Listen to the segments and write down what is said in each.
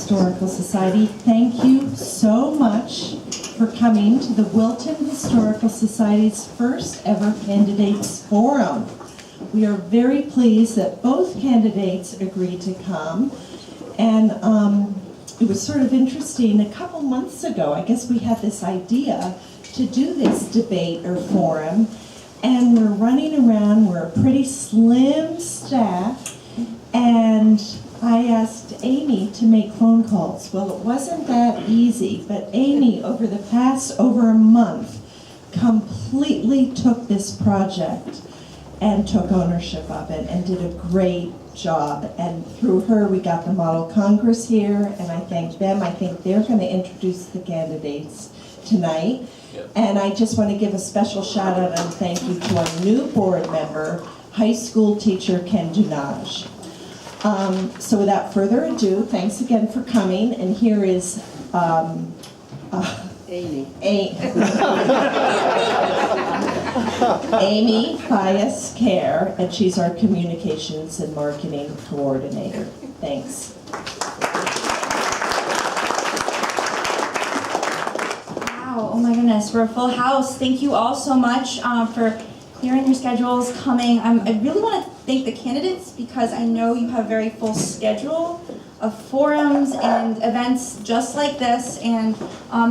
Historical Society. Thank you so much for coming to the Wilton Historical Society's first ever Candidates Forum. We are very pleased that both candidates agreed to come. And it was sort of interesting, a couple months ago, I guess we had this idea to do this debate or forum, and we're running around, we're a pretty slim staff, and I asked Amy to make phone calls. Well, it wasn't that easy, but Amy, over the past over a month, completely took this project and took ownership of it and did a great job. And through her, we got the Model Congress here, and I thank them. I think they're going to introduce the candidates tonight. Yep. And I just want to give a special shout out and thank you to our new board member, high school teacher Ken Dunaj. So without further ado, thanks again for coming. And here is Amy. Amy Bias-Care, and she's our communications and marketing coordinator. Thanks. Wow, oh my goodness, we're a full house. Thank you all so much for clearing your schedules, coming. I really want to thank the candidates because I know you have a very full schedule of forums and events just like this, and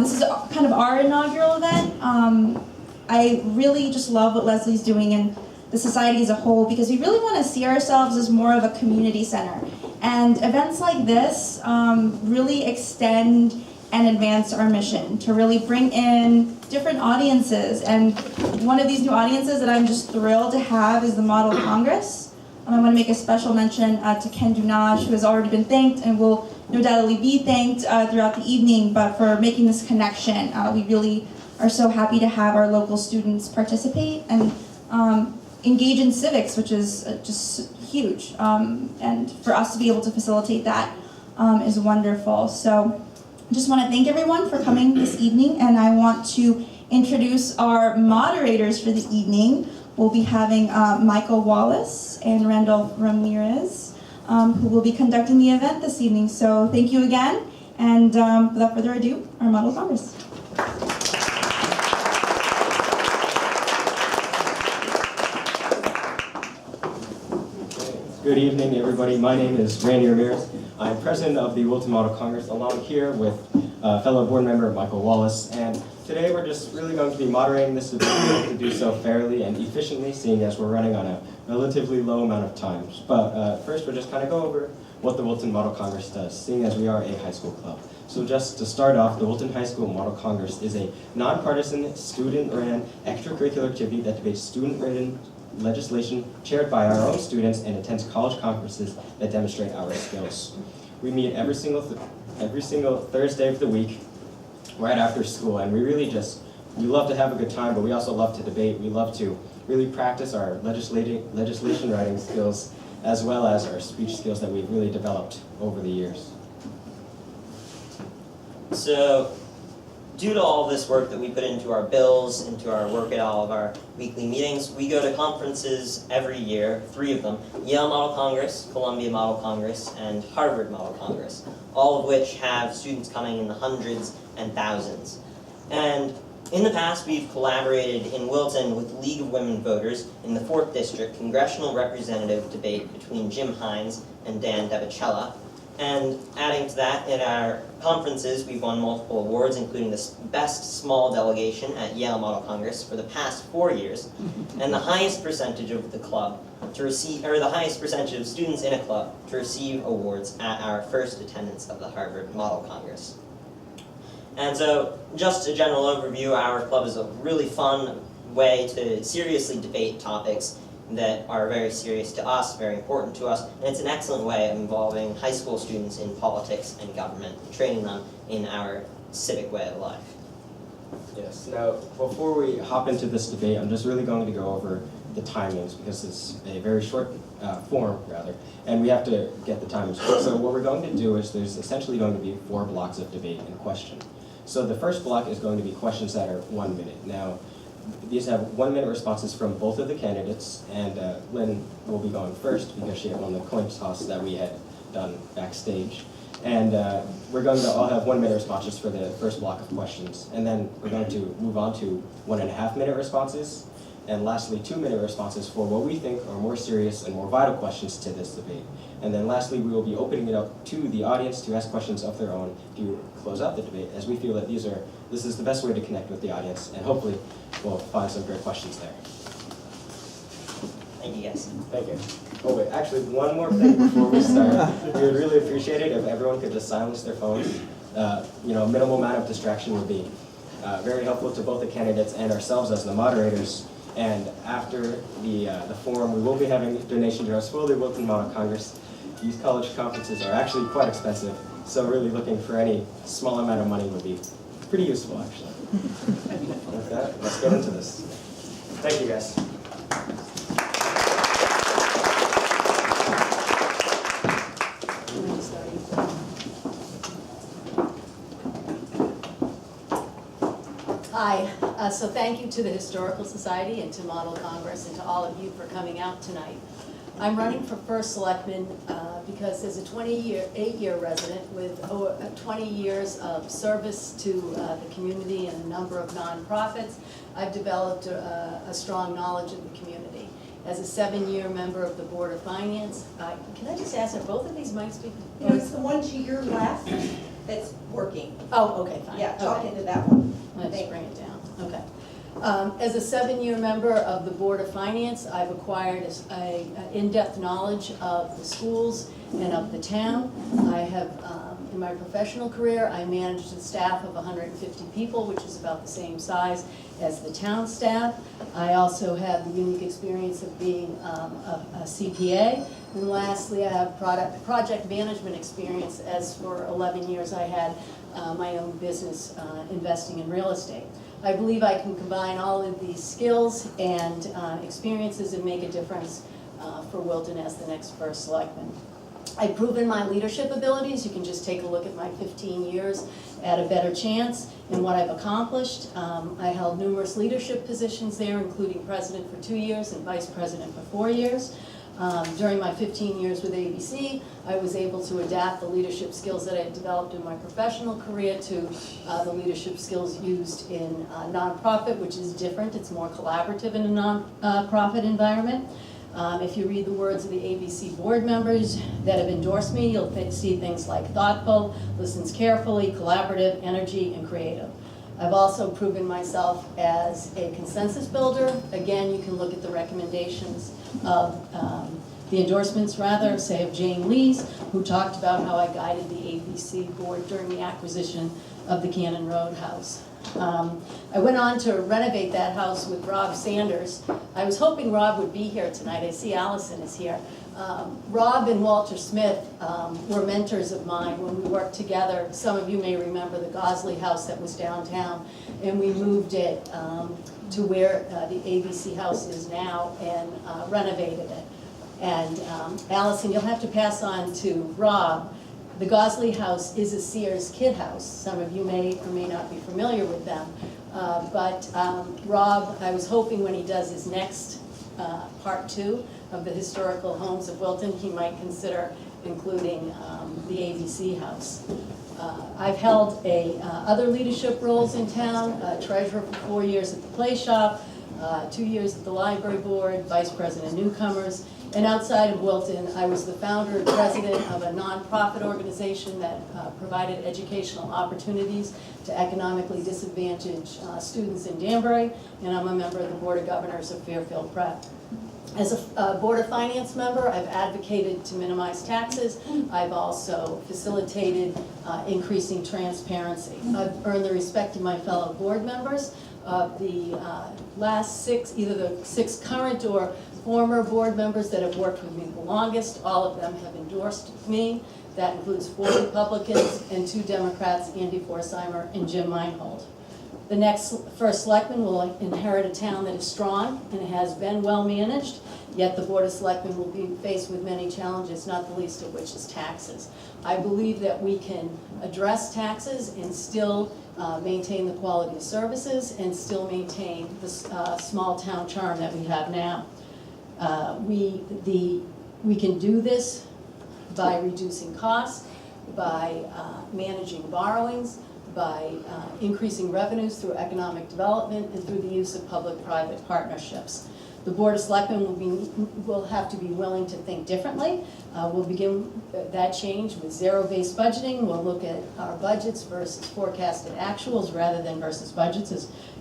this is kind of our inaugural event. I really just love what Leslie's doing and the society as a whole because we really want to see ourselves as more of a community center. And events like this really extend and advance our mission to really bring in different audiences. And one of these new audiences that I'm just thrilled to have is the Model Congress. I want to make a special mention to Ken Dunaj, who has already been thanked and will no doubtly be thanked throughout the evening, but for making this connection. We really are so happy to have our local students participate and engage in civics, which is just huge. And for us to be able to facilitate that is wonderful. So I just want to thank everyone for coming this evening, and I want to introduce our moderators for the evening. We'll be having Michael Wallace and Randolph Ramirez, who will be conducting the event this evening. So thank you again, and without further ado, our Model Congress. Good evening, everybody. My name is Randy Ramirez. I'm president of the Wilton Model Congress, along here with fellow board member Michael Wallace. And today we're just really going to be moderating this debate to do so fairly and efficiently, seeing as we're running on a relatively low amount of time. But first, we'll just kind of go over what the Wilton Model Congress does, seeing as we are a high school club. So just to start off, the Wilton High School Model Congress is a nonpartisan, student-ran extracurricular activity that debates student-written legislation chaired by our own students and attends college conferences that demonstrate our skills. We meet every single Thursday of the week right after school, and we love to have a good time, but we also love to debate. We love to really practice our legislation writing skills as well as our speech skills that we've really developed over the years. So, due to all this work that we put into our bills, into our work at all of our weekly meetings, we go to conferences every year, 3 of them: Yale Model Congress, Columbia Model Congress, and Harvard Model Congress, all of which have students coming in the hundreds and thousands. And in the past, we've collaborated in Wilton with League of Women Voters in the 4th District Congressional Representative debate between Jim Hines and Dan DeBacella. And adding to that, in our conferences, we've won multiple awards, including the Best Small Delegation at Yale Model Congress for the past 4 years, and the highest percentage of the club to receive, or the highest percentage of students in a club to receive awards at our first attendance of the Harvard Model Congress. And so, just a general overview, our club is a really fun way to seriously debate topics that are very serious to us, very important to us, and it's an excellent way of involving high school students in politics and government, training them in our civic way of life. Yes, now before we hop into this debate, I'm just really going to go over the timings because it's a very short form, rather, and we have to get the timings right. So what we're going to do is there's essentially going to be 4 blocks of debate and question. So the first block is going to be questions that are 1 minute. Now, these have 1 minute responses from both of the candidates, and Lynn will be going first because she had won the coin toss that we had done backstage. And we're going to all have 1 minute responses for the first block of questions. And then we're going to move on to 1.5 minute responses. And lastly, 2 minute responses for what we think are more serious and more vital questions to this debate. And then lastly, we will be opening it up to the audience to ask questions of their own to close out the debate, as we feel that this is the best way to connect with the audience, and hopefully we'll find some great questions there. Thank you, guys. Thank you. Oh wait, actually one more thing before we start. We would really appreciate it if everyone could just silence their phones. Minimal amount of distraction would be very helpful to both the candidates and ourselves as the moderators. And after the forum, we will be having donation drives for the Wilton Model Congress. These college conferences are actually quite expensive, so really looking for any small amount of money would be pretty useful, actually. With that, let's get into this. Thank you, guys. Hi, so thank you to the Historical Society and to Model Congress and to all of you for coming out tonight. I'm running for first selectman because as a 28-year resident with over 20 years of service to the community and a number of nonprofits, I've developed a strong knowledge of the community. As a 7-year member of the Board of Finance, can I just ask, are both of these mics speaking? It's the one to your left that's working. Oh, okay, fine. Yeah, talk Okay. into that one. Let's bring it down, okay. As a 7-year member of the Board of Finance, I've acquired an in-depth knowledge of the schools and of the town. I have, in my professional career, I managed a staff of 150 people, which is about the same size as the town staff. I also have the unique experience of being a CPA. And lastly, I have project management experience, as for 11 years I had my own business investing in real estate. I believe I can combine all of these skills and experiences and make a difference for Wilton as the next first selectman. I've proven my leadership abilities. You can just take a look at my 15 years at A Better Chance and what I've accomplished. I held numerous leadership positions there, including president for 2 years and vice president for 4 years. During my 15 years with ABC, I was able to adapt the leadership skills that I had developed in my professional career to the leadership skills used in nonprofit, which is different. It's more collaborative in a nonprofit environment. If you read the words of the ABC board members that have endorsed me, you'll see things like thoughtful, listens carefully, collaborative, energy, and creative. I've also proven myself as a consensus builder. Again, you can look at the recommendations of the endorsements, rather, say of Jane Lees, who talked about how I guided the ABC board during the acquisition of the Cannon Road house. I went on to renovate that house with Rob Sanders. I was hoping Rob would be here tonight. I see Allison is here. Rob and Walter Smith were mentors of mine when we worked together. Some of you may remember the Gosley house that was downtown, and we moved it to where the ABC house is now and renovated it. And Allison, you'll have to pass on to Rob. The Gosley house is a Sears kid house. Some of you may or may not be familiar with them. But Rob, I was hoping when he does his next part 2 of the historical homes of Wilton, he might consider including the ABC house. I've held other leadership roles in town, treasurer for 4 years at the Play Shop, 2 years at the library board, vice president of newcomers. And outside of Wilton, I was the founder and president of a nonprofit organization that provided educational opportunities to economically disadvantaged students in Danbury, and I'm a member of the Board of Governors of Fairfield Prep. As a Board of Finance member, I've advocated to minimize taxes. I've also facilitated increasing transparency. I've earned the respect of my fellow board members. Of the last 6, either the 6 current or former board members that have worked with me the longest, all of them have endorsed me. That includes 4 Republicans and 2 Democrats, Andy Forsheimer and Jim Meinhold. The next first selectman will inherit a town that is strong and has been well managed, yet the Board of Selectmen will be faced with many challenges, not the least of which is taxes. I believe that we can address taxes and still maintain the quality of services and still maintain the small town charm that we have now. We can do this by reducing costs. by managing borrowings, by increasing revenues through economic development, and through the use of public-private partnerships. The Board of Selectmen will have to be willing to think differently. We'll begin that change with zero-based budgeting. We'll look at our budgets versus forecasted actuals rather than versus budgets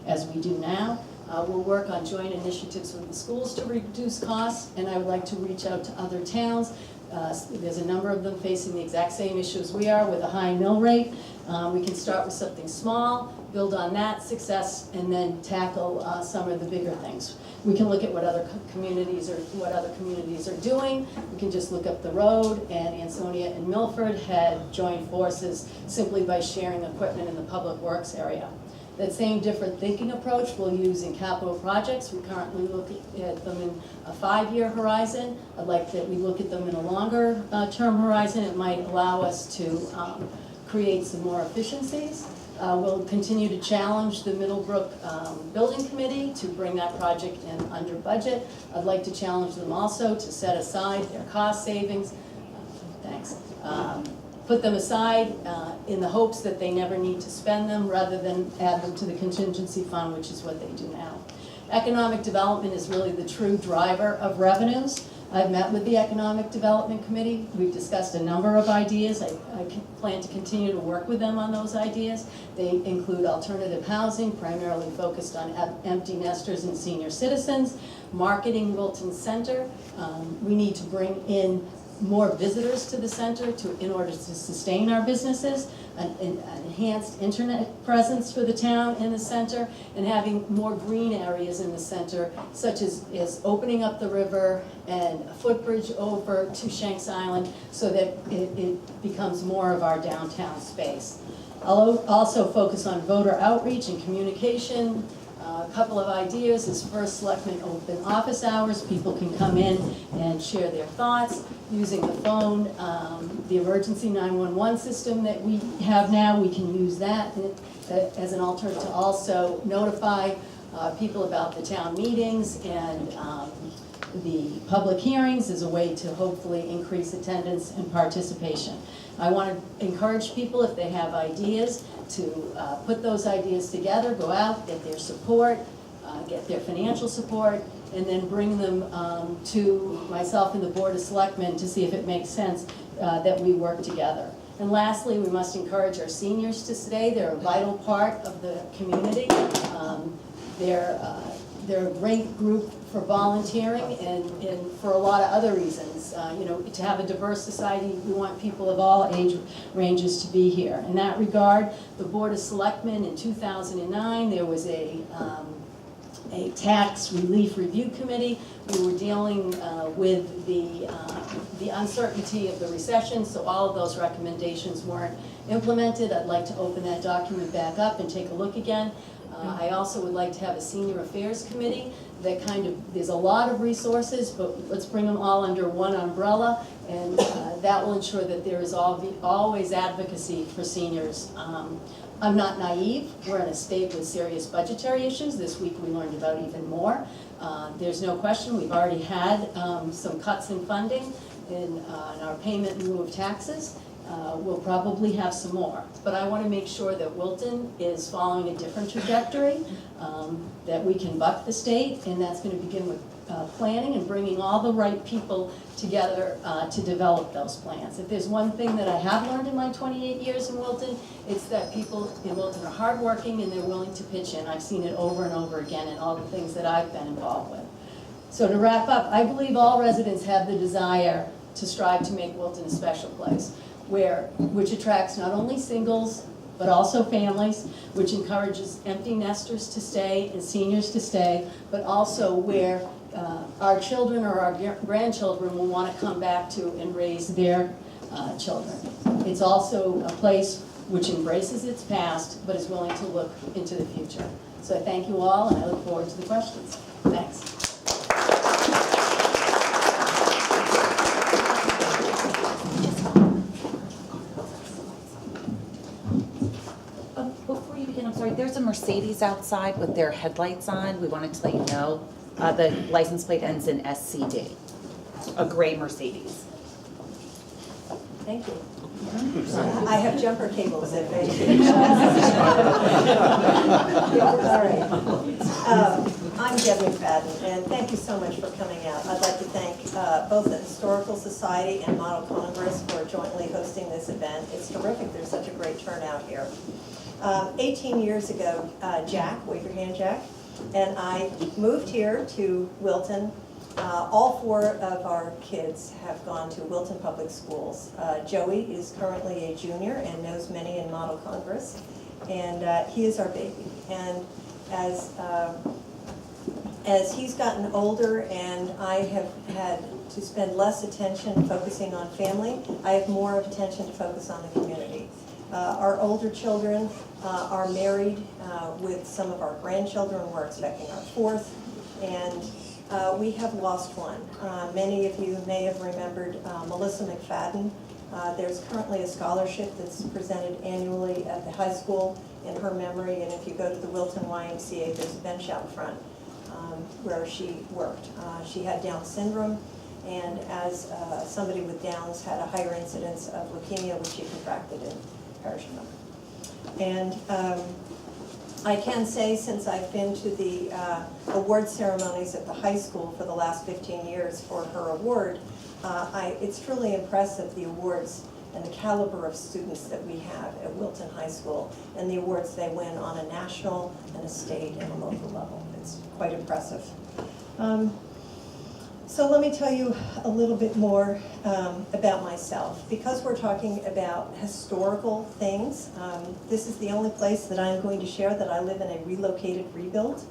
as we do now. We'll work on joint initiatives with the schools to reduce costs, and I would like to reach out to other towns. There's a number of them facing the exact same issues we are with a high mill rate. We can start with something small, build on that success, and then tackle some of the bigger things. We can look at what other communities are doing. We can just look up the road, and Ansonia and Milford had joined forces simply by sharing equipment in the public works area. That same different thinking approach we'll use in capital projects. We currently look at them in a 5-year horizon. I'd like that we look at them in a longer term horizon. It might allow us to create some more efficiencies. We'll continue to challenge the Middlebrook Building Committee to bring that project in under budget. I'd like to challenge them also to set aside their cost savings. Put them aside in the hopes that they never need to spend them rather than add them to the contingency fund, which is what they do now. Economic development is really the true driver of revenues. I've met with the Economic Development Committee. We've discussed a number of ideas. I plan to continue to work with them on those ideas. They include alternative housing, primarily focused on empty nesters and senior citizens, marketing Wilton Center. We need to bring in more visitors to the center in order to sustain our businesses, an enhanced internet presence for the town in the center, and having more green areas in the center, such as opening up the river and a footbridge over to Shanks Island so that it becomes more of our downtown space. I'll also focus on voter outreach and communication. A couple of ideas is first, selectmen open office hours. People can come in and share their thoughts using the phone. The emergency 911 system that we have now, we can use that as an alternative to also notify people about the town meetings and the public hearings as a way to hopefully increase attendance and participation. I want to encourage people, if they have ideas, to put those ideas together, go out, get their support, get their financial support, and then bring them to myself and the Board of Selectmen to see if it makes sense that we work together. And lastly, we must encourage our seniors to stay. They're a vital part of the community. They're a great group for volunteering and for a lot of other reasons. To have a diverse society, we want people of all age ranges to be here. In that regard, the Board of Selectmen in 2009, there was a tax relief review committee. We were dealing with the uncertainty of the recession, so all of those recommendations weren't implemented. I'd like to open that document back up and take a look again. I also would like to have a senior affairs committee that there's a lot of resources, but let's bring them all under one umbrella, and that will ensure that there is always advocacy for seniors. I'm not naive. We're in a state with serious budgetary issues. This week we learned about even more. There's no question we've already had some cuts in funding in our payment in lieu of taxes. We'll probably have some more. But I want to make sure that Wilton is following a different trajectory, that we can buck the state, and that's going to begin with planning and bringing all the right people together to develop those plans. If there's one thing that I have learned in my 28 years in Wilton, it's that people in Wilton are hardworking and they're willing to pitch in. I've seen it over and over again in all the things that I've been involved with. So to wrap up, I believe all residents have the desire to strive to make Wilton a special place, which attracts not only singles, but also families, which encourages empty nesters to stay and seniors to stay, but also where our children or our grandchildren will want to come back to and raise their children. It's also a place which embraces its past, but is willing to look into the future. So I thank you all, and I look forward to the questions. Thanks. Before you begin, I'm sorry, there's a Mercedes outside with their headlights on. We wanted to let you know. The license plate ends in SCD, a gray Mercedes. Thank you. I have jumper cables if they. All right. I'm Deb McFadden, and thank you so much for coming out. I'd like to thank both the Historical Society and Model Congress for jointly hosting this event. It's terrific. There's such a great turnout here. 18 years ago, Jack, wave your hand, Jack, and I moved here to Wilton. All 4 of our kids have gone to Wilton Public Schools. Joey is currently a junior and knows many in Model Congress, and he is our baby. And as he's gotten older and I have had to spend less attention focusing on family, I have more of attention to focus on the community. Our older children are married with some of our grandchildren. We're expecting our 4th, and we have lost one. Many of you may have remembered Melissa McFadden. There's currently a scholarship that's presented annually at the high school in her memory, and if you go to the Wilton YMCA, there's a bench out front where she worked. She had Down syndrome, and as somebody with Downs had a higher incidence of leukemia, which she contracted in perishable. And I can say, since I've been to the award ceremonies at the high school for the last 15 years for her award, it's truly impressive, the awards and the caliber of students that we have at Wilton High School and the awards they win on a national and a state and a local level. It's quite impressive. So let me tell you a little bit more about myself. Because we're talking about historical things, this is the only place that I'm going to share that I live in a relocated rebuild.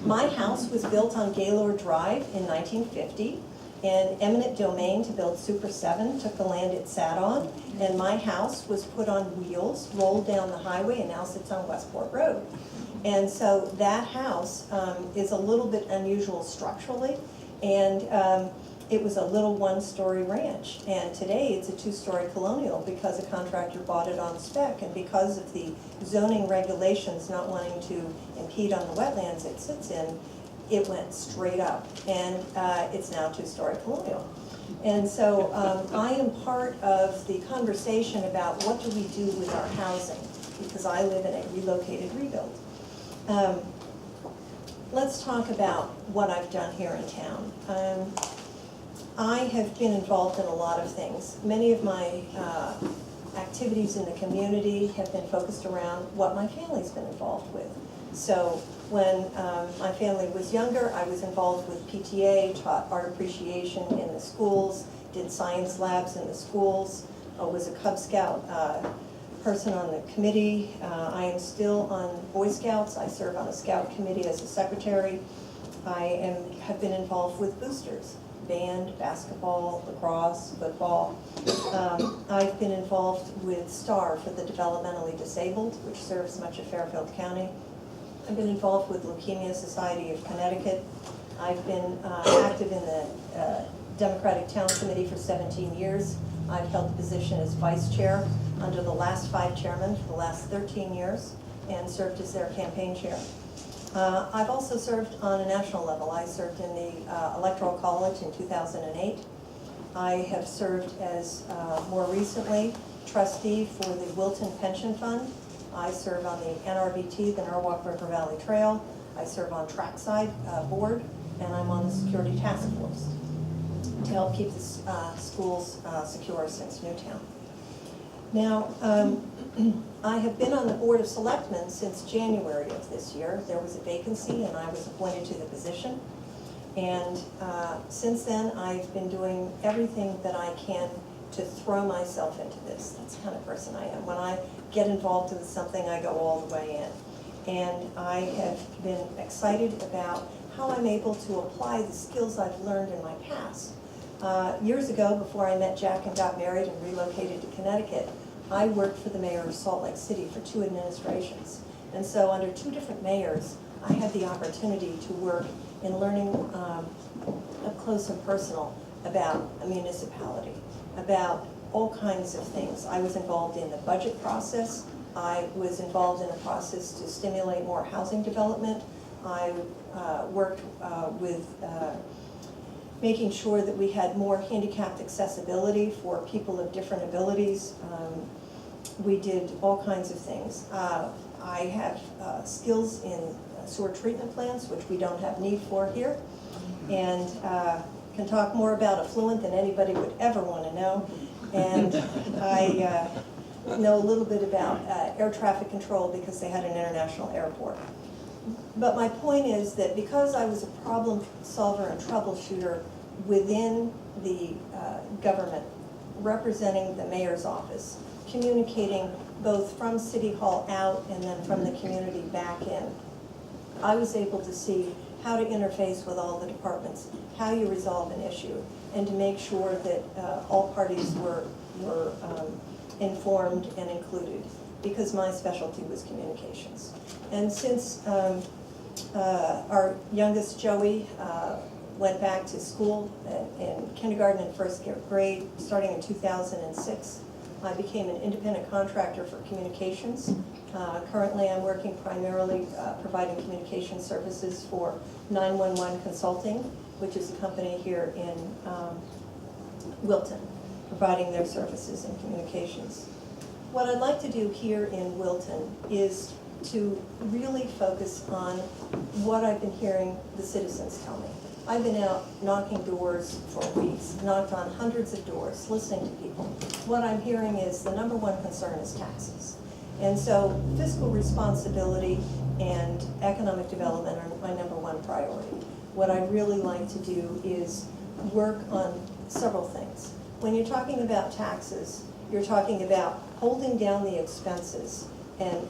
My house was built on Gaylord Drive in 1950, and eminent domain to build Super 7 took the land it sat on, and my house was put on wheels, rolled down the highway, and now sits on Westport Road. And so that house is a little bit unusual structurally, and it was a little 1-story ranch. And today it's a 2-story colonial because a contractor bought it on spec, and because of the zoning regulations not wanting to impede on the wetlands it sits in, it went straight up, and it's now a 2-story colonial. And so I am part of the conversation about what do we do with our housing, because I live in a relocated rebuild. Let's talk about what I've done here in town. I have been involved in a lot of things. Many of my activities in the community have been focused around what my family's been involved with. So when my family was younger, I was involved with PTA, taught art appreciation in the schools, did science labs in the schools, was a Cub Scout person on the committee. I am still on Boy Scouts. I serve on a Scout committee as a secretary. I have been involved with boosters, band, basketball, lacrosse, football. I've been involved with STAR for the developmentally disabled, which serves much of Fairfield County. I've been involved with Leukemia Society of Connecticut. I've been active in the Democratic Town Committee for 17 years. I've held the position as vice chair under the last 5 chairmen for the last 13 years and served as their campaign chair. I've also served on a national level. I served in the Electoral College in 2008. I have served as, more recently, trustee for the Wilton Pension Fund. I serve on the NRVT, the Norwalk River Valley Trail. I serve on Trackside Board, and I'm on the Security Task Force to help keep the schools secure since Newtown. Now, I have been on the Board of Selectmen since January of this year. There was a vacancy and I was appointed to the position. And since then, I've been doing everything that I can to throw myself into this. That's the kind of person I am. When I get involved with something, I go all the way in. And I have been excited about how I'm able to apply the skills I've learned in my past. Years ago, before I met Jack and got married and relocated to Connecticut, I worked for the mayor of Salt Lake City for 2 administrations. And so under 2 different mayors, I had the opportunity to work in learning up close and personal about a municipality, about all kinds of things. I was involved in the budget process. I was involved in a process to stimulate more housing development. I worked with making sure that we had more handicapped accessibility for people of different abilities. We did all kinds of things. I have skills in sewer treatment plants, which we don't have need for here, and can talk more about effluent than anybody would ever want to know. And I know a little bit about air traffic control because they had an international airport. But my point is that because I was a problem solver and troubleshooter within the government, representing the mayor's office, communicating both from City Hall out and then from the community back in, I was able to see how to interface with all the departments, how you resolve an issue, and to make sure that all parties were informed and included, because my specialty was communications. And since our youngest, Joey, went back to school in kindergarten and first grade, starting in 2006, I became an independent contractor for communications. Currently, I'm working primarily providing communication services for 911 Consulting, which is a company here in Wilton, providing their services in communications. What I'd like to do here in Wilton is to really focus on what I've been hearing the citizens tell me. I've been out knocking doors for weeks, knocked on hundreds of doors, listening to people. What I'm hearing is the number one concern is taxes. And so fiscal responsibility and economic development are my number one priority. What I'd really like to do is work on several things. When you're talking about taxes, you're talking about holding down the expenses and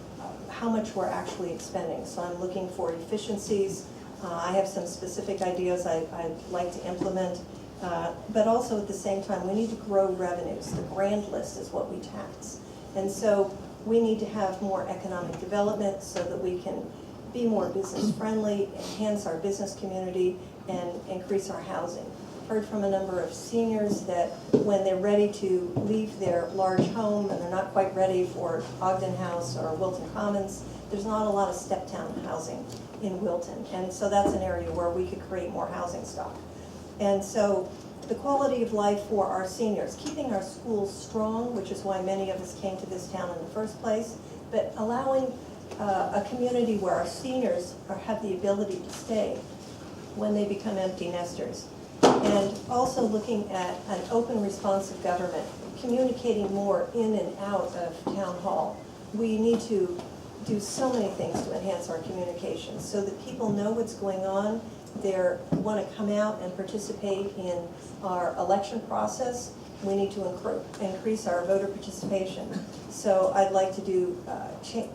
how much we're actually expending. So I'm looking for efficiencies. I have some specific ideas I'd like to implement, but also at the same time, we need to grow revenues. The grand list is what we tax. And so we need to have more economic development so that we can be more business friendly, enhance our business community, and increase our housing. Heard from a number of seniors that when they're ready to leave their large home and they're not quite ready for Ogden House or Wilton Commons, there's not a lot of step-down housing in Wilton. And so that's an area where we could create more housing stock. And so the quality of life for our seniors, keeping our schools strong, which is why many of us came to this town in the first place, but allowing a community where our seniors have the ability to stay when they become empty nesters. And also looking at an open, responsive government, communicating more in and out of town hall. We need to do so many things to enhance our communications so that people know what's going on. They want to come out and participate in our election process. We need to increase our voter participation. So I'd like to do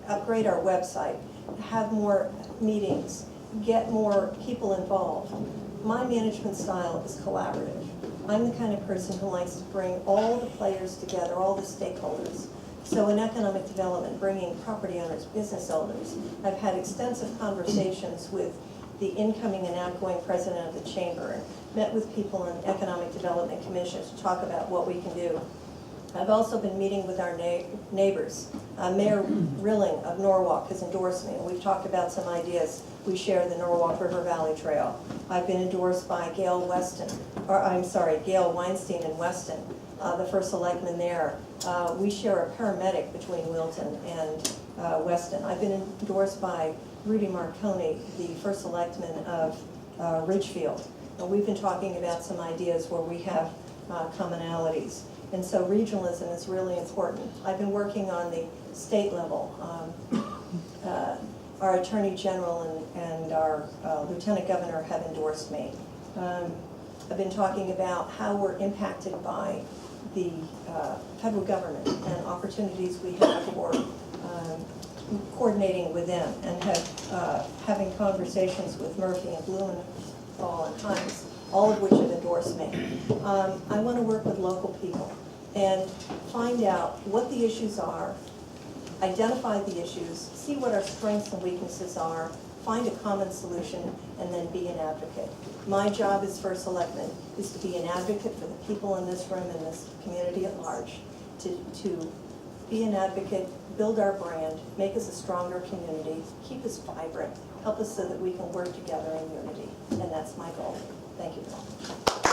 upgrade our website, have more meetings, get more people involved. My management style is collaborative. I'm the kind of person who likes to bring all the players together, all the stakeholders. So in economic development, bringing property owners, business owners. I've had extensive conversations with the incoming and outgoing president of the chamber and met with people in economic development commissions to talk about what we can do. I've also been meeting with our neighbors. Mayor Rilling of Norwalk has endorsed me, and we've talked about some ideas. We share the Norwalk River Valley Trail. I've been endorsed by Gail Weinstein in Weston, the first selectman there. We share a paramedic between Wilton and Weston. I've been endorsed by Rudy Marconi, the first selectman of Ridgefield. And we've been talking about some ideas where we have commonalities. And so regionalism is really important. I've been working on the state level. Our Attorney General and our Lieutenant Governor have endorsed me. I've been talking about how we're impacted by the federal government and opportunities we have for coordinating with them, and having conversations with Murphy and Blumenthal and Hines, all of which have endorsed me. I want to work with local people and find out what the issues are, identify the issues, see what our strengths and weaknesses are, find a common solution, and then be an advocate. My job as first selectman is to be an advocate for the people in this room and this community at large, to be an advocate, build our brand, make us a stronger community, keep us vibrant, help us so that we can work together in unity. And that's my goal. Thank you.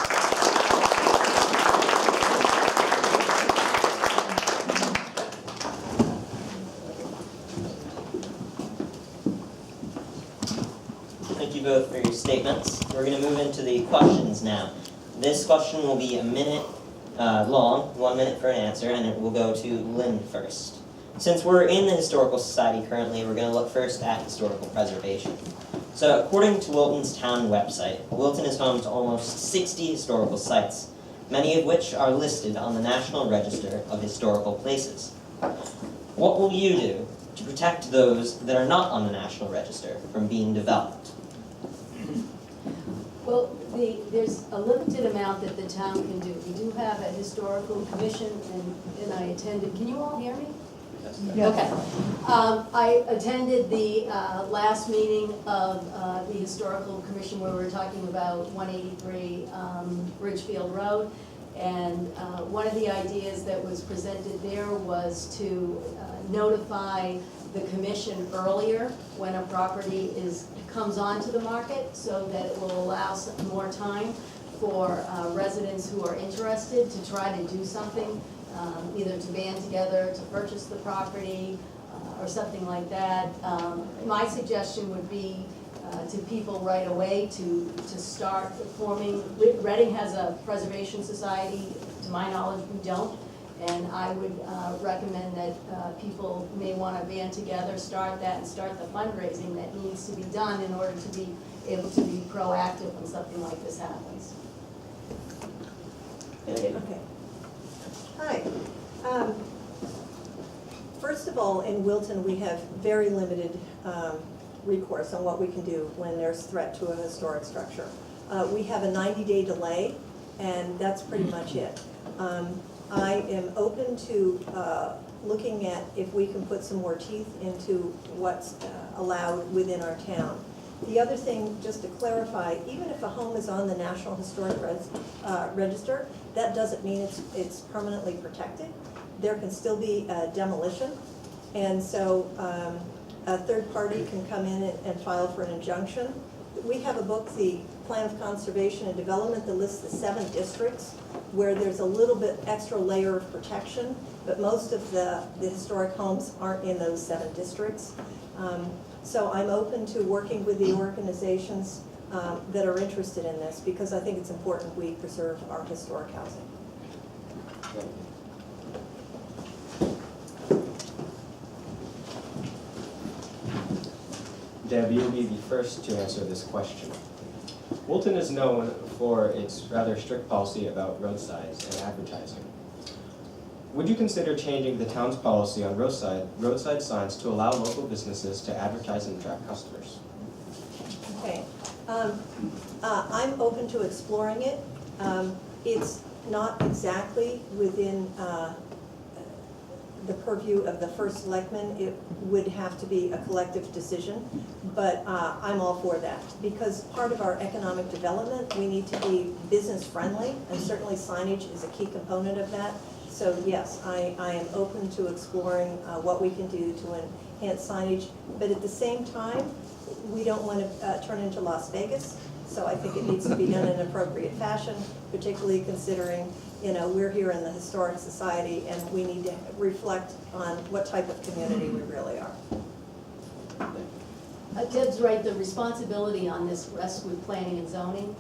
you both for your statements. We're going to move into the questions now. This question will be a minute long, 1 minute for an answer, and it will go to Lynn first. Since we're in the Historical Society currently, we're going to look first at historical preservation. So according to Wilton's town website, Wilton is home to almost 60 historical sites, many of which are listed on the National Register of Historical Places. What will you do to protect those that are not on the National Register from being developed? Well, there's a limited amount that the town can do. We do have a historical commission, and I attended, can you all hear me? Yes. Okay. I attended the last meeting of the Historical Commission where we were talking about 183 Ridgefield Road. And one of the ideas that was presented there was to notify the commission earlier when a property comes onto the market, so that it will allow some more time for residents who are interested to try to do something, either to band together to purchase the property or something like that. My suggestion would be to people right away to start forming. Reading has a preservation society. To my knowledge, we don't. And I would recommend that people may want to band together, start that, and start the fundraising that needs to be done in order to be able to be proactive when something like this happens. Okay. Hi. First of all, in Wilton, we have very limited recourse on what we can do when there's threat to a historic structure. We have a 90-day delay, and that's pretty much it. I am open to looking at if we can put some more teeth into what's allowed within our town. The other thing, just to clarify, even if a home is on the National Historic Register, that doesn't mean it's permanently protected. There can still be demolition, and so a third party can come in and file for an injunction. We have a book, the Plan of Conservation and Development, that lists the 7 districts where there's a little bit extra layer of protection, but most of the historic homes aren't in those 7 districts. So I'm open to working with the organizations that are interested in this, because I think it's important we preserve our historic housing. Deb, you'll be the first to answer this question. Wilton is known for its rather strict policy about road size and advertising. Would you consider changing the town's policy on roadside signs to allow local businesses to advertise and attract customers? Okay. I'm open to exploring it. It's not exactly within the purview of the first selectman. It would have to be a collective decision, but I'm all for that, because part of our economic development, we need to be business friendly, and certainly signage is a key component of that. So yes, I am open to exploring what we can do to enhance signage, but at the same time, we don't want to turn into Las Vegas, so I think it needs to be done in an appropriate fashion, particularly considering, you know, we're here in the Historic Society and we need to reflect on what type of community we really are. Deb's right, the responsibility on this rests with planning and zoning.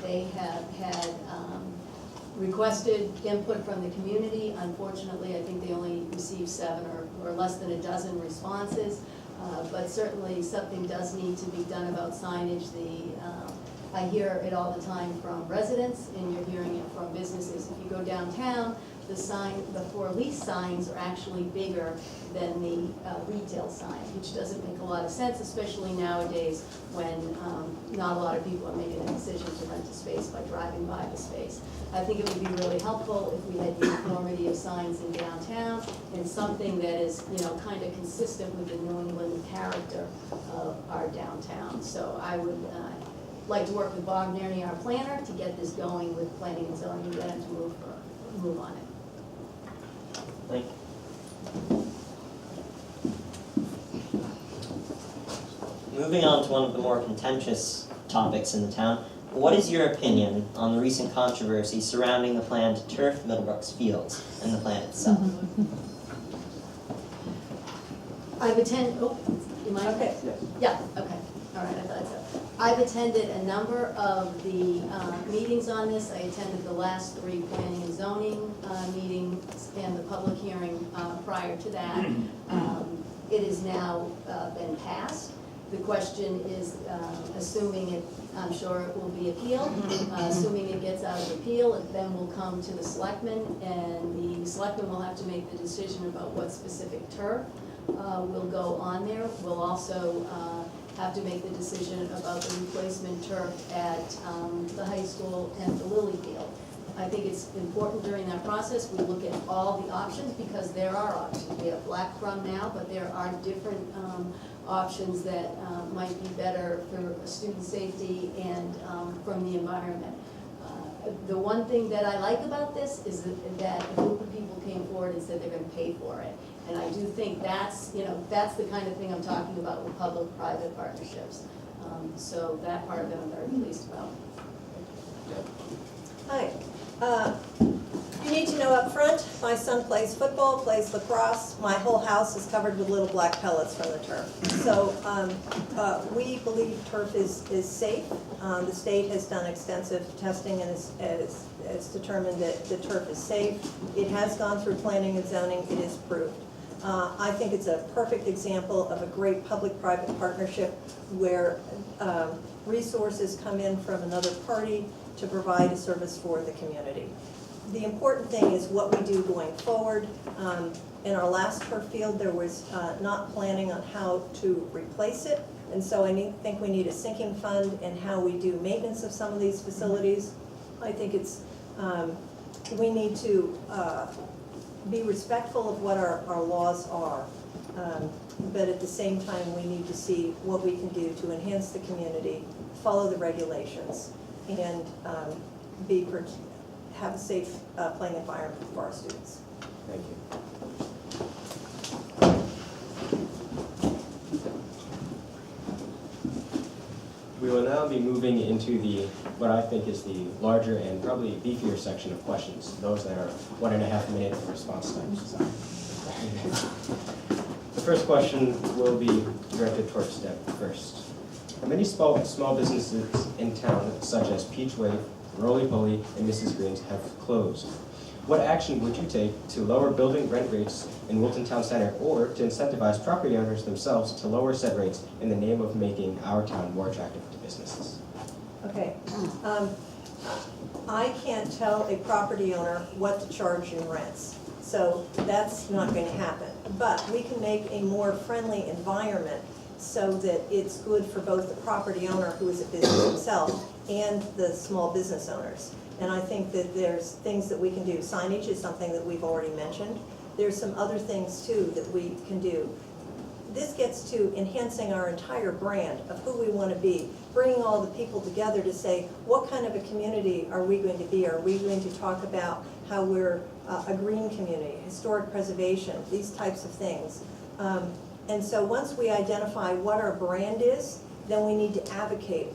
They have had requested input from the community. Unfortunately, I think they only received 7 or less than a dozen responses. But certainly something does need to be done about signage. I hear it all the time from residents, and you're hearing it from businesses. If you go downtown, the for-lease signs are actually bigger than the retail signs, which doesn't make a lot of sense, especially nowadays when not a lot of people are making a decision to rent a space by driving by the space. I think it would be really helpful if we had uniformity of signs in downtown and something that is, you know, kind of consistent with the New England character of our downtown. So I would like to work with Bob Nerney, our planner, to get this going with planning and zoning, and get him to move on it. Thank you. Moving on to one of the more contentious topics in the town, what is your opinion on the recent controversy surrounding the plan to turf Middlebrooks Fields and the plan itself? I've attended, oh, you mind? Okay. Yeah, okay, all right, I thought so. I've attended a number of the meetings on this. I attended the last 3 planning and zoning meetings and the public hearing prior to that. It has now been passed. The question is, assuming it, I'm sure it will be appealed, assuming it gets out of appeal, it then will come to the selectmen, and the selectmen will have to make the decision about what specific turf will go on there. We'll also have to make the decision about the replacement turf at the high school and the Lily Field. I think it's important during that process, we look at all the options, because there are options. We have black crumb now, but there are different options that might be better for student safety and from the environment. The one thing that I like about this is that a group of people came forward and said they're gonna pay for it. And I do think that's, that's the kind of thing I'm talking about with public-private partnerships. So that part of it I'm very pleased about. Hi. You need to know up front, my son plays football, plays lacrosse. My whole house is covered with little black pellets from the turf. So we believe turf is safe. The state has done extensive testing and has determined that the turf is safe. It has gone through planning and zoning. It is approved. I think it's a perfect example of a great public-private partnership where resources come in from another party to provide a service for the community. The important thing is what we do going forward. In our last turf field, there was not planning on how to replace it, and so I think we need a sinking fund in how we do maintenance of some of these facilities. I think it's we need to be respectful of what our laws are, but at the same time, we need to see what we can do to enhance the community, follow the regulations, and have a safe playing environment for our students. Thank you. We will now be moving into what I think is the larger and probably beefier section of questions, those that are 1.5 minute response times. The first question will be directed towards Deb first. Many small businesses in town, such as Peach Wave, Roly Poly, and Mrs. Green's, have closed. What action would you take to lower building rent rates in Wilton Town Center, or to incentivize property owners themselves to lower said rates in the name of making our town more attractive to businesses? Okay. I can't tell a property owner what to charge in rents, so that's not going to happen. But we can make a more friendly environment so that it's good for both the property owner, who is a business himself, and the small business owners. And I think that there's things that we can do. Signage is something that we've already mentioned. There's some other things too that we can do. This gets to enhancing our entire brand of who we want to be, bringing all the people together to say, what kind of a community are we going to be? Are we going to talk about how we're a green community, historic preservation, these types of things? And so once we identify what our brand is, then we need to advocate,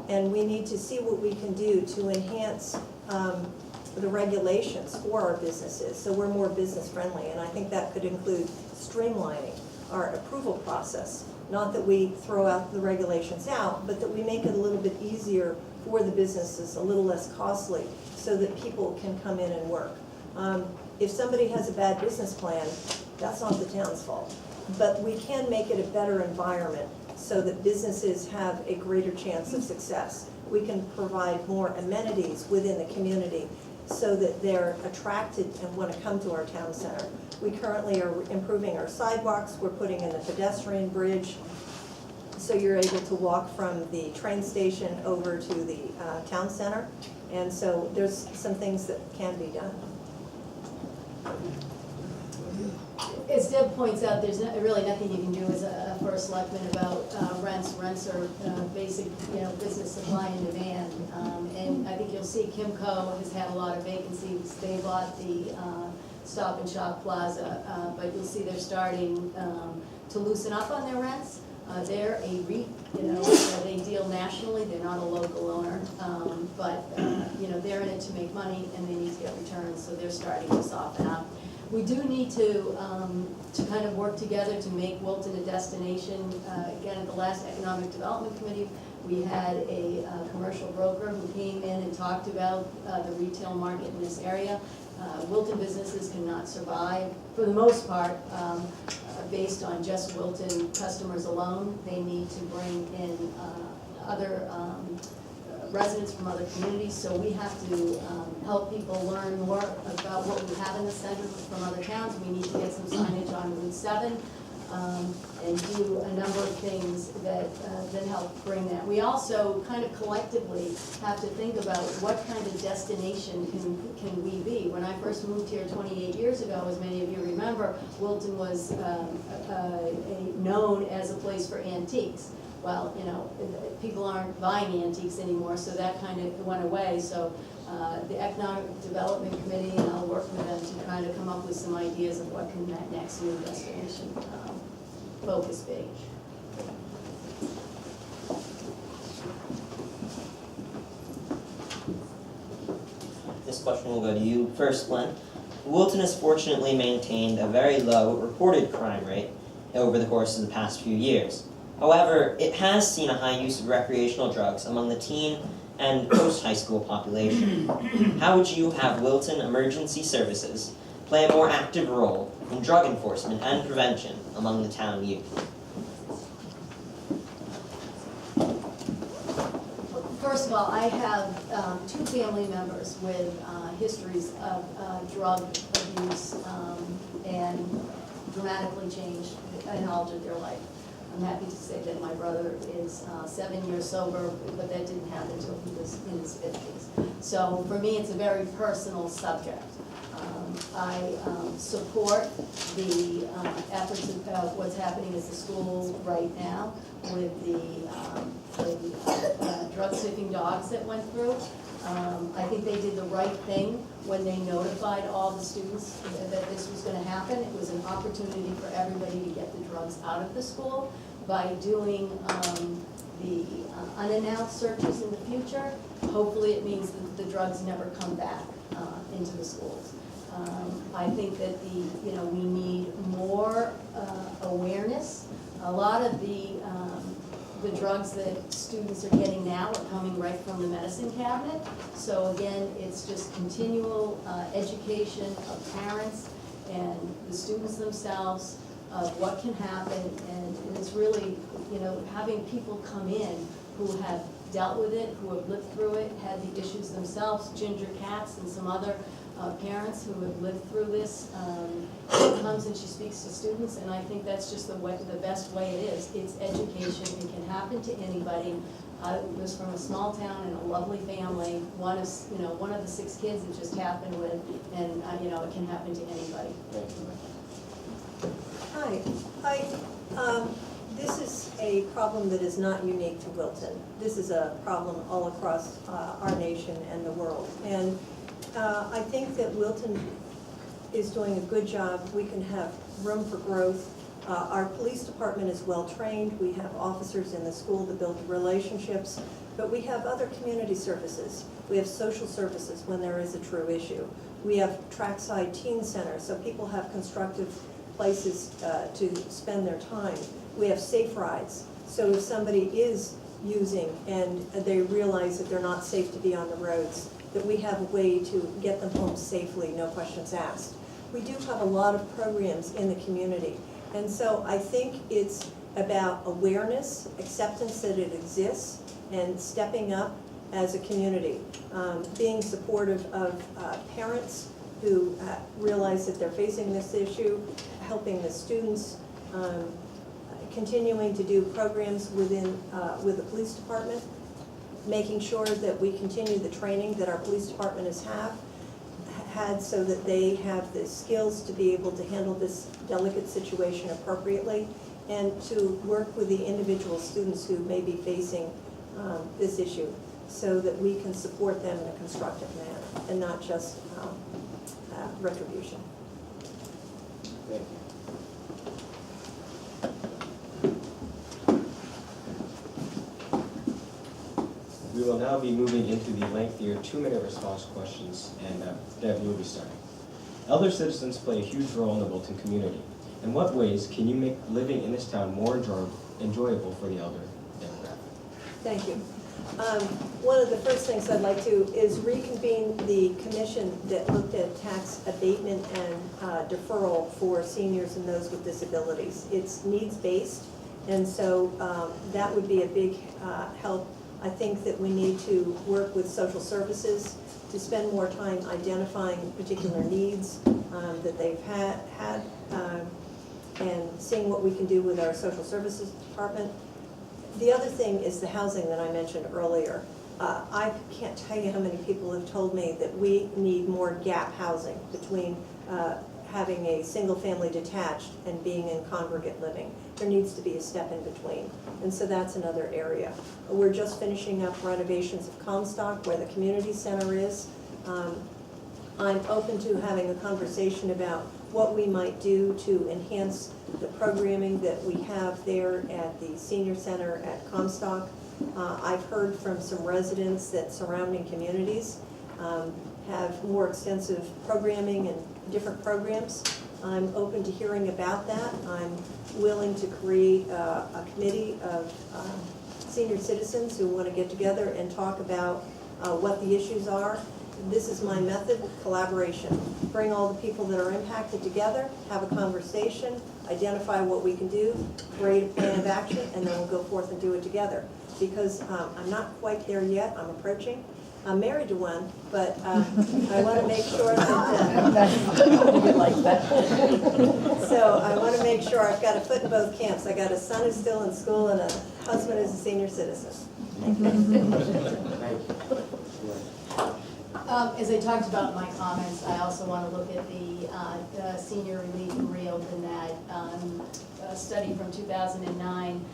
and we need to see what we can do to enhance the regulations for our businesses so we're more business friendly. And I think that could include streamlining our approval process. Not that we throw out the regulations out, but that we make it a little bit easier for the businesses, a little less costly, so that people can come in and work. If somebody has a bad business plan, that's not the town's fault. But we can make it a better environment so that businesses have a greater chance of success. We can provide more amenities within the community so that they're attracted and want to come to our town center. We currently are improving our sidewalks. We're putting in a pedestrian bridge, so you're able to walk from the train station over to the town center. And so there's some things that can be done. As Deb points out, there's really nothing you can do as for a selectman about rents. Rents are basic, business supply and demand. And I think you'll see Kimco has had a lot of vacancies. They bought the Stop and Shop Plaza, but you'll see they're starting to loosen up on their rents. They're a REIT, they deal nationally. They're not a local owner, but they're in it to make money and they need to get returns, so they're starting to soften up. We do need to kind of work together to make Wilton a destination. Again, at the last Economic Development Committee We had a commercial broker who came in and talked about the retail market in this area. Wilton businesses cannot survive, for the most part, based on just Wilton customers alone. They need to bring in other residents from other communities, so we have to help people learn more about what we have in the center from other towns. We need to get some signage on Route 7 and do a number of things that help bring that. We also kind of collectively have to think about what kind of destination can we be. When I first moved here 28 years ago, as many of you remember, Wilton was known as a place for antiques. Well, you know, people aren't buying antiques anymore, so that kind of went away. So the Economic Development Committee, and I'll work with them to kind of come up with some ideas of what can that next new destination focus be. This question will go to you first, Glenn. Wilton has fortunately maintained a very low reported crime rate over the course of the past few years. However, it has seen a high use of recreational drugs among the teen and post-high school population. How would you have Wilton Emergency Services play a more active role in drug enforcement and prevention among the town youth? First of all, I have two family members with histories of drug abuse and dramatically changed and altered their life. I'm happy to say that my brother is 7 years sober, but that didn't happen until he was in his 50s. So for me, it's a very personal subject. I support the efforts of what's happening at the school right now with the drug sniffing dogs that went through. I think they did the right thing when they notified all the students that this was going to happen. It was an opportunity for everybody to get the drugs out of the school. By doing the unannounced searches in the future, hopefully it means that the drugs never come back into the schools. I think that we need more awareness. A lot of the drugs that students are getting now are coming right from the medicine cabinet. So again, it's just continual education of parents and the students themselves of what can happen, and it's really, having people come in who have dealt with it, who have lived through it, had the issues themselves. Ginger Katz and some other parents who have lived through this. She comes and she speaks to students, and I think that's just the best way it is. It's education. It can happen to anybody. I was from a small town and a lovely family. One of the 6 kids it just happened with, and it can happen to anybody. Hi. This is a problem that is not unique to Wilton. This is a problem all across our nation and the world. And I think that Wilton is doing a good job. We can have room for growth. Our police department is well trained. We have officers in the school that build relationships, but we have other community services. We have social services when there is a true issue. We have trackside teen centers, so people have constructive places to spend their time. We have safe rides, so if somebody is using and they realize that they're not safe to be on the roads, that we have a way to get them home safely, no questions asked. We do have a lot of programs in the community, and so I think it's about awareness, acceptance that it exists, and stepping up as a community, being supportive of parents who realize that they're facing this issue, helping the students, continuing to do programs with the police department, making sure that we continue the training that our police department has had so that they have the skills to be able to handle this delicate situation appropriately, and to work with the individual students who may be facing this issue so that we can support them in a constructive manner and not just retribution. Thank you. We will now be moving into the lengthier 2-minute response questions, and Deb, you will be starting. Elder citizens play a huge role in the Wilton community. In what ways can you make living in this town more enjoyable for the elder demographic? Thank you. One of the first things I'd like to is reconvene the commission that looked at tax abatement and deferral for seniors and those with disabilities. It's needs-based, and so that would be a big help. I think that we need to work with social services to spend more time identifying particular needs that they've had and seeing what we can do with our social services department. The other thing is the housing that I mentioned earlier. I can't tell you how many people have told me that we need more gap housing between having a single-family detached and being in congregate living. There needs to be a step in between, and so that's another area. We're just finishing up renovations of Comstock, where the community center is. I'm open to having a conversation about what we might do to enhance the programming that we have there at the senior center at Comstock. I've heard from some residents that surrounding communities have more extensive programming and different programs. I'm open to hearing about that. I'm willing to create a committee of senior citizens who want to get together and talk about what the issues are. This is my method, collaboration. Bring all the people that are impacted together, have a conversation, identify what we can do, create a plan of action, and then we'll go forth and do it together. Because I'm not quite there yet, I'm approaching. I'm married to one, but I want to make sure that, so I want to make sure I've got a foot in both camps. I got a son who's still in school and a husband who's a senior citizen. Thank you. As I talked about in my comments, I also want to look at the senior relief and reopen that study from 2009.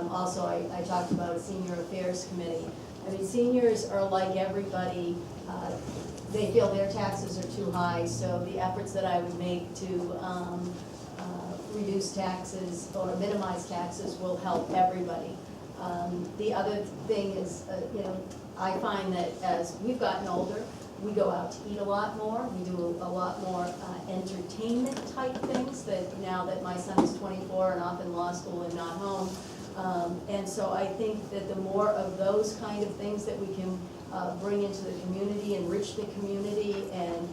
Also, I talked about a senior affairs committee. I mean, seniors are like everybody. They feel their taxes are too high, so the efforts that I would make to reduce taxes or minimize taxes will help everybody. The other thing is, I find that as we've gotten older, we go out to eat a lot more. We do a lot more entertainment type things that now that my son is 24 and off in law school and not home. And so I think that the more of those kind of things that we can bring into the community, enrich the community, and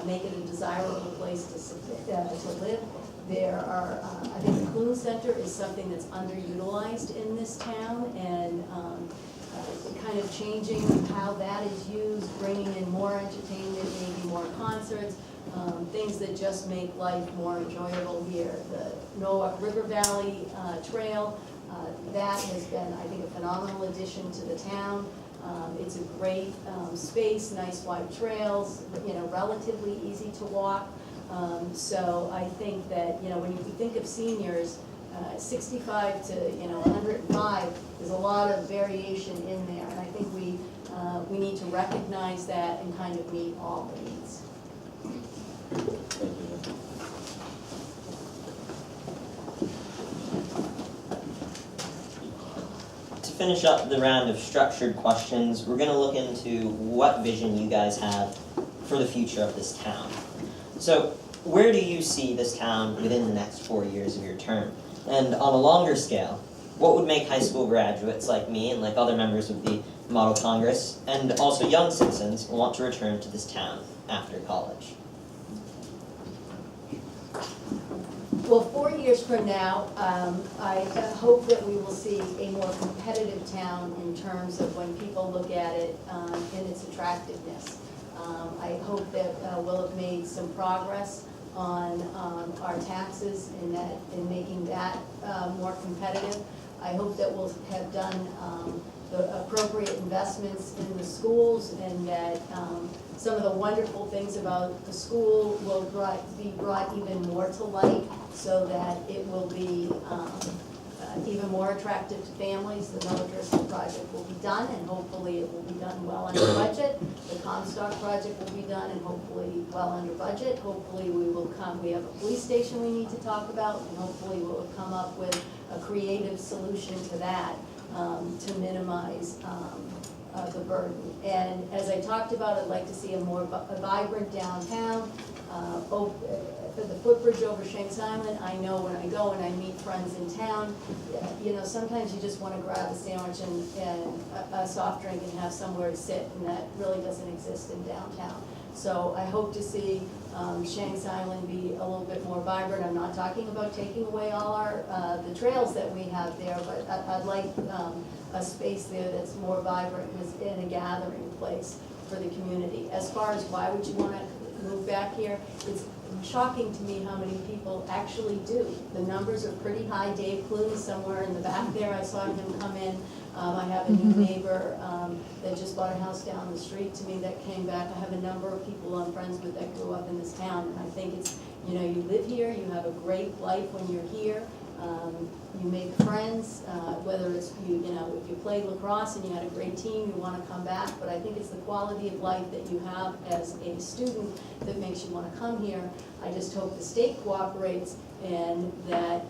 make it a desirable place to live. There are, I think the Clune Center is something that's underutilized in this town, and kind of changing how that is used, bringing in more entertainment, maybe more concerts, things that just make life more enjoyable here. The Norwalk River Valley Trail, that has been, I think, a phenomenal addition to the town. It's a great space, nice wide trails, relatively easy to walk. So I think that, when you think of seniors, 65 to 105, there's a lot of variation in there, and I think we need to recognize that and kind of meet all the needs. To finish up the round of structured questions, we're going to look into what vision you guys have for the future of this town. So, where do you see this town within the next 4 years of your term? And on a longer scale, what would make high school graduates like me and like other members of the Model Congress, and also young citizens, want to return to this town after college? Well, 4 years from now, I hope that we will see a more competitive town in terms of when people look at it and its attractiveness. I hope that we'll have made some progress on our taxes in making that more competitive. I hope that we'll have done the appropriate investments in the schools, and that some of the wonderful things about the school will be brought even more to light, so that it will be even more attractive to families. The militaristic project will be done, and hopefully it will be done well under budget. The Comstock project will be done, and hopefully well under budget. Hopefully we have a police station we need to talk about, and hopefully we'll come up with a creative solution to that to minimize the burden. And as I talked about, I'd like to see a more vibrant downtown. the footbridge over Shanks Island. I know when I go and I meet friends in town, you know, sometimes you just want to grab a sandwich and a soft drink and have somewhere to sit, and that really doesn't exist in downtown. So I hope to see Shanks Island be a little bit more vibrant. I'm not talking about taking away all our, the trails that we have there, but I'd like a space there that's more vibrant and a gathering place for the community. As far as why would you want to move back here, it's shocking to me how many people actually do. The numbers are pretty high. Dave Clune is somewhere in the back there. I saw him come in. I have a new neighbor that just bought a house down the street to me that came back. I have a number of people I'm friends with that grew up in this town, and I think it's, you know, you live here, you have a great life when you're here. You make friends, whether it's you know, if you played lacrosse and you had a great team, you want to come back. But I think it's the quality of life that you have as a student that makes you want to come here. I just hope the state cooperates and that,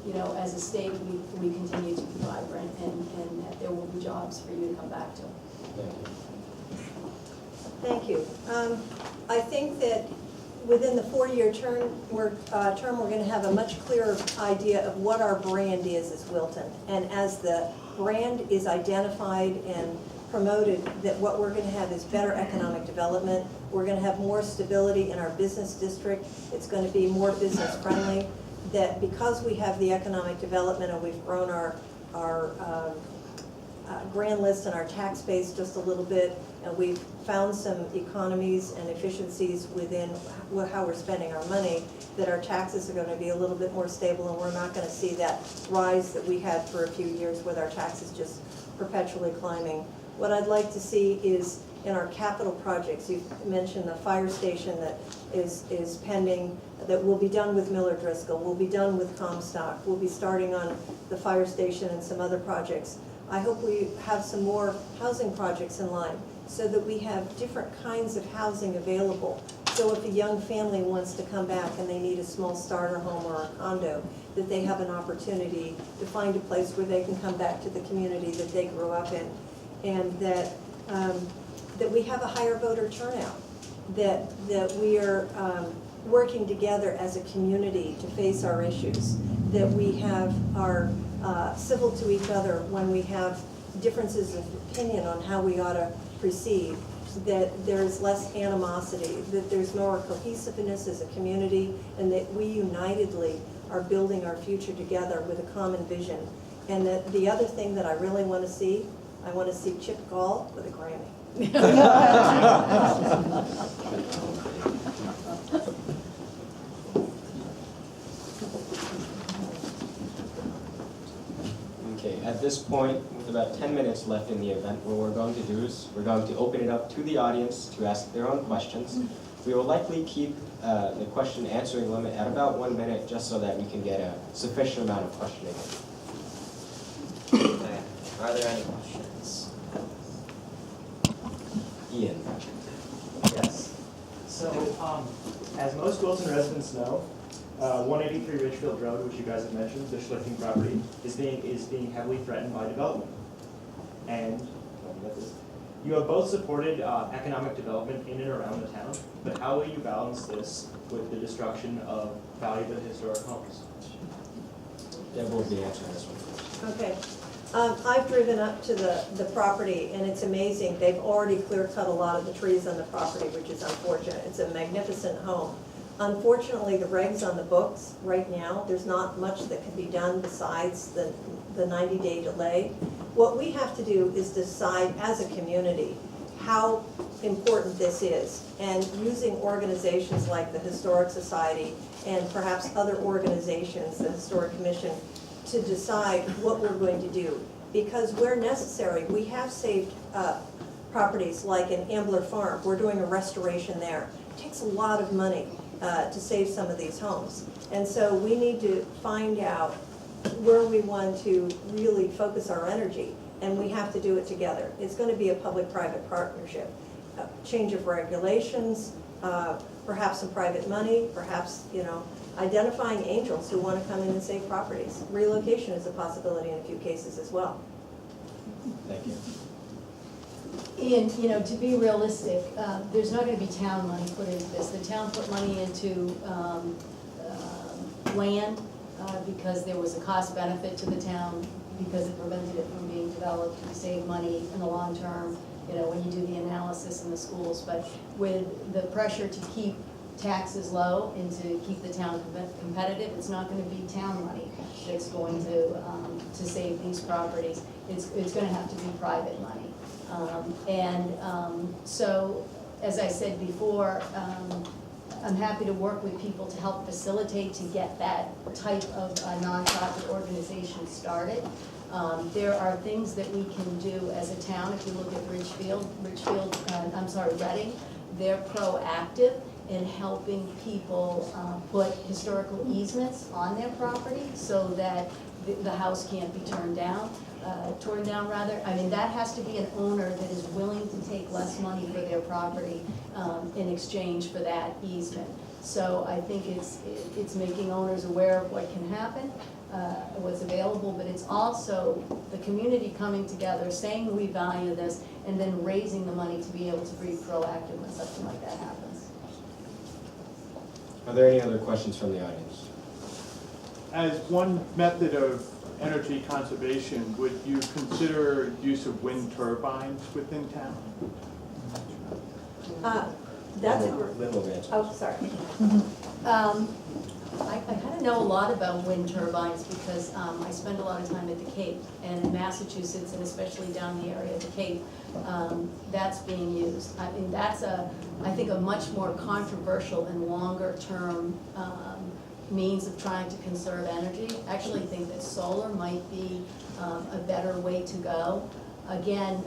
you know, as a state, we continue to be vibrant and that there will be jobs for you to come back to. Thank you. Thank you. I think that within the 4-year term, we're going to have a much clearer idea of what our brand is as Wilton. And as the brand is identified and promoted, that what we're going to have is better economic development. We're going to have more stability in our business district. It's going to be more business friendly. That because we have the economic development and we've grown our grand list and our tax base just a little bit, and we've found some economies and efficiencies within how we're spending our money, that our taxes are going to be a little bit more stable, and we're not going to see that rise that we had for a few years with our taxes just perpetually climbing. What I'd like to see is in our capital projects, you've mentioned the fire station that is pending, that will be done with Miller Driscoll, will be done with Comstock, we'll be starting on the fire station and some other projects. I hope we have some more housing projects in line so that we have different kinds of housing available. So if a young family wants to come back and they need a small starter home or a condo, that they have an opportunity to find a place where they can come back to the community that they grew up in. And that that we have a higher voter turnout, that we are working together as a community to face our issues, that we are civil to each other when we have differences of opinion on how we ought to proceed, that there's less animosity, that there's more cohesiveness as a community, and that we unitedly are building our future together with a common vision. And that the other thing that I really want to see, I want to see Chip Gall with a Grammy. Okay, at this point, with about 10 minutes left in the event, what we're going to do is we're going to open it up to the audience to ask their own questions. We will likely keep the question answering limit at about 1 minute, just so that we can get a sufficient amount of questioning. Okay. Are there any questions? Ian. Yes. So, as most Wilton residents know, 183 Ridgefield Road, which you guys have mentioned, the Schlichting property, is being heavily threatened by development. And you have both supported economic development in and around the town, but how will you balance this with the destruction of valuable historic homes? Deb will be answering this one first. Okay. I've driven up to the property, and it's amazing. They've already clear-cut a lot of the trees on the property, which is unfortunate. It's a magnificent home. Unfortunately, the regs on the books right now, there's not much that can be done besides the 90-day delay. What we have to do is decide as a community how important this is, and using organizations like the Historic Society and perhaps other organizations, the Historic Commission, to decide what we're going to do. Because where necessary, we have saved properties like an Ambler Farm. We're doing a restoration there. It takes a lot of money to save some of these homes. And so we need to find out where we want to really focus our energy, and we have to do it together. It's going to be a public-private partnership. Change of regulations, perhaps some private money, perhaps, you know, identifying angels who want to come in and save properties. Relocation is a possibility in a few cases as well. Thank you. Ian, you know, to be realistic, there's not gonna be town money put into this. The town put money into land because there was a cost benefit to the town, because it prevented it from being developed. We save money in the long term, you know, when you do the analysis in the schools. But with the pressure to keep taxes low and to keep the town competitive, it's not gonna be town money that's going to save these properties. It's gonna have to be private money. So, as I said before, I'm happy to work with people to help facilitate, to get that type of nonprofit organization started. There are things that we can do as a town. If you look at Reading, they're proactive in helping people put historical easements on their property so that the house can't be torn down. I mean, that has to be an owner that is willing to take less money for their property in exchange for that easement. So I think it's making owners aware of what can happen, what's available, but it's also the community coming together, saying we value this, and then raising the money to be able to be proactive when something like that happens. Are there any other questions from the audience? As one method of energy conservation, would you consider use of wind turbines within town? That's a Lynn will answer. Oh, sorry. I kind of know a lot about wind turbines because I spend a lot of time at the Cape, and in Massachusetts, and especially down the area of the Cape, that's being used. I mean, that's I think a much more controversial and longer term means of trying to conserve energy. I actually think that solar might be a better way to go. Again,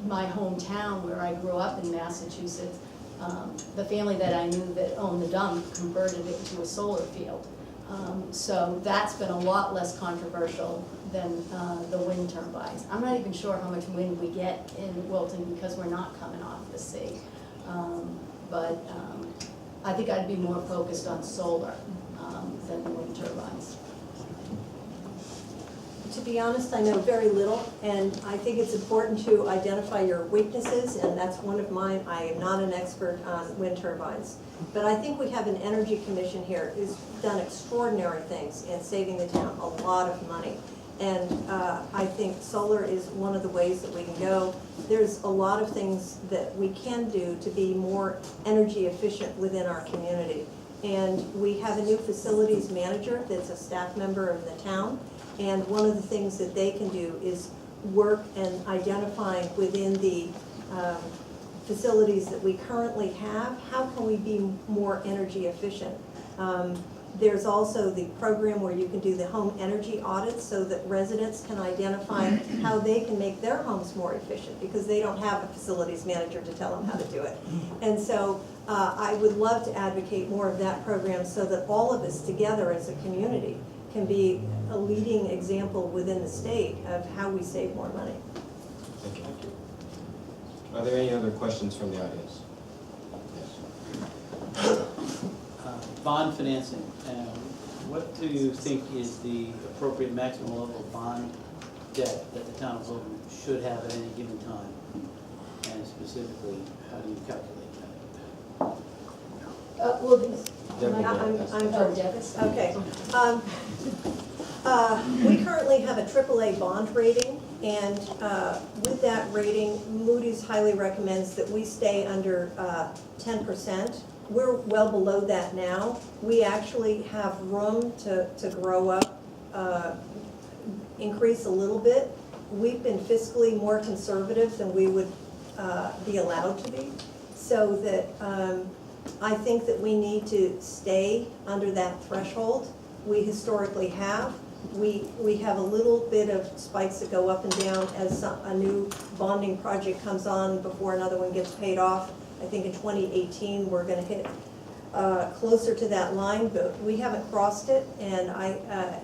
my hometown where I grew up in Massachusetts, the family that I knew that owned the dump converted it into a solar field. So that's been a lot less controversial than the wind turbines. I'm not even sure how much wind we get in Wilton because we're not coming off the sea. But I think I'd be more focused on solar than the wind turbines. To be honest, I know very little, and I think it's important to identify your weaknesses, and that's one of mine. I am not an expert on wind turbines. But I think we have an energy commission here who's done extraordinary things in saving the town a lot of money. And I think solar is one of the ways that we can go. There's a lot of things that we can do to be more energy efficient within our community. And we have a new facilities manager that's a staff member of the town. And one of the things that they can do is work and identifying within the facilities that we currently have, how can we be more energy efficient? There's also the program where you can do the home energy audits so that residents can identify how they can make their homes more efficient because they don't have a facilities manager to tell them how to do it. And so I would love to advocate more of that program so that all of us together as a community can be a leading example within the state of how we save more money. Thank you. Are there any other questions from the audience? Yes. Bond financing, what do you think is the appropriate maximum level of bond debt that the town of Wilton should have at any given time? And specifically, how do you calculate that? Well, Deborah, I'm Devis? okay. We currently have a AAA bond rating, and with that rating, Moody's highly recommends that we stay under 10%. We're well below that now. We actually have room to grow up, increase a little bit. We've been fiscally more conservative than we would be allowed to be, so that I think that we need to stay under that threshold. We historically have. We have a little bit of spikes that go up and down as a new bonding project comes on before another one gets paid off. I think in 2018 we're going to hit closer to that line, but we haven't crossed it, and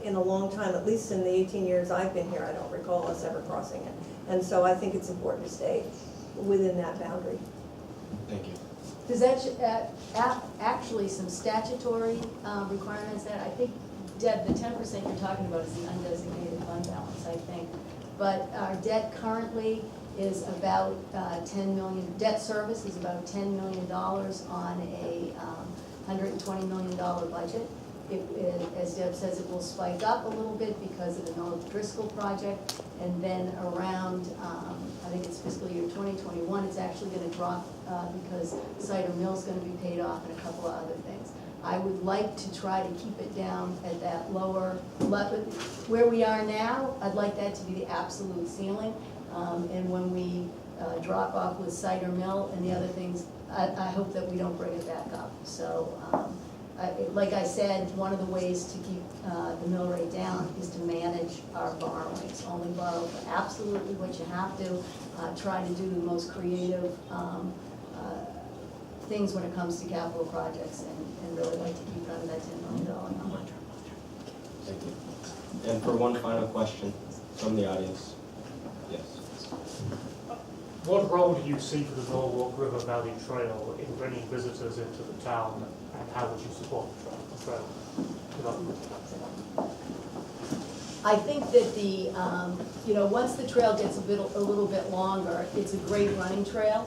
in a long time, at least in the 18 years I've been here, I don't recall us ever crossing it. And so I think it's important to stay within that boundary. Thank you. Does that actually some statutory requirements that I think, Deb, the 10% you're talking about is the undesignated fund balance, I think. But our debt currently is about 10 million, debt service is about $10 million on a $120 million budget. As Deb says, it will spike up a little bit because of the North Driscoll project, and then around, I think it's fiscal year 2021, it's actually gonna drop because Cider Mill's gonna be paid off and a couple of other things. I would like to try to keep it down at that lower level. Where we are now, I'd like that to be the absolute ceiling. And when we drop off with Cider Mill and the other things, I hope that we don't bring it back up. So, like I said, one of the ways to keep the mill rate down is to manage our borrowings. Only borrow for absolutely what you have to. Try to do the most creative things when it comes to capital projects, and really like to keep it under that $10 million number. Thank you. And for one final question from the audience. Yes. What role do you see for the Norwalk River Valley Trail in bringing visitors into the town, and how would you support the trail development? I think that the, once the trail gets a little bit longer, it's a great running trail.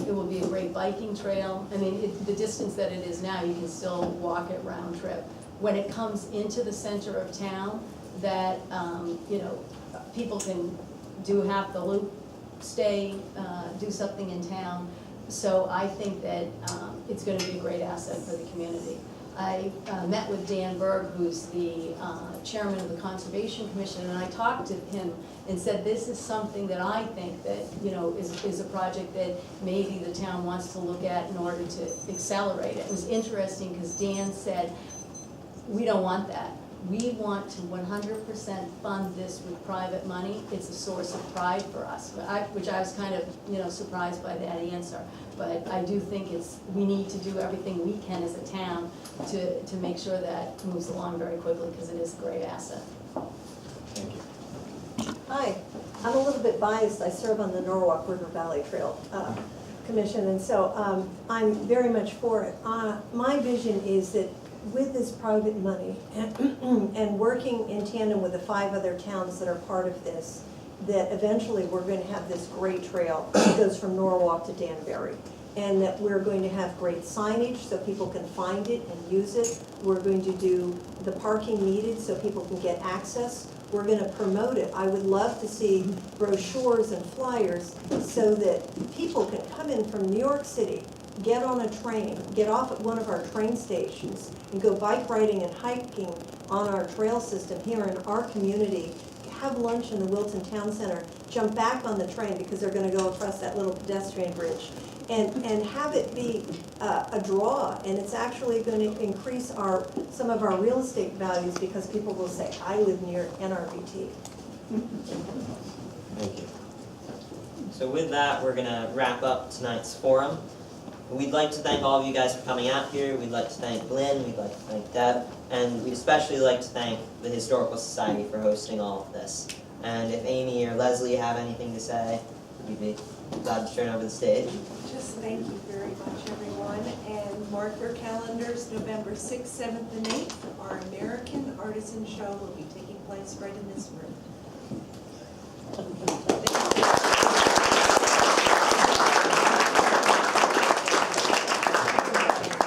It will be a great biking trail. I mean, the distance that it is now, you can still walk it round trip. When it comes into the center of town, that, people can do half the loop, stay, do something in town. So I think that it's gonna be a great asset for the community. I met with Dan Berg, who's the chairman of the Conservation Commission, and I talked to him and said, this is something that I think that, is a project that maybe the town wants to look at in order to accelerate it. It was interesting because Dan said, we don't want that. We want to 100% fund this with private money. It's a source of pride for us, which I was kind of, surprised by that answer. But I do think we need to do everything we can as a town to make sure that moves along very quickly, because it is a great asset. Thank you. Hi, I'm a little bit biased. I serve on the Norwalk River Valley Trail Commission, and so I'm very much for it. My vision is that with this private money and working in tandem with the 5 other towns that are part of this, that eventually we're going to have this great trail that goes from Norwalk to Danbury. And that we're going to have great signage so people can find it and use it. We're going to do the parking needed so people can get access. We're going to promote it. I would love to see brochures and flyers so that people can come in from New York City, get on a train, get off at one of our train stations, and go bike riding and hiking on our trail system here in our community, have lunch in the Wilton Town Center, jump back on the train because they're going to go across that little pedestrian bridge, and have it be a draw. And it's actually going to increase some of our real estate values because people will say, I live near NRVT. Thank you. So with that, we're gonna wrap up tonight's forum. We'd like to thank all of you guys for coming out here. We'd like to thank Lynn, we'd like to thank Deb, and we'd especially like to thank the Historical Society for hosting all of this. And if Amy or Leslie have anything to say, we'd be glad to turn over the stage. Just thank you very much, everyone, and mark your calendars, November 6th, 7th, and 8th. Our American Artisan Show will be taking place right in this room.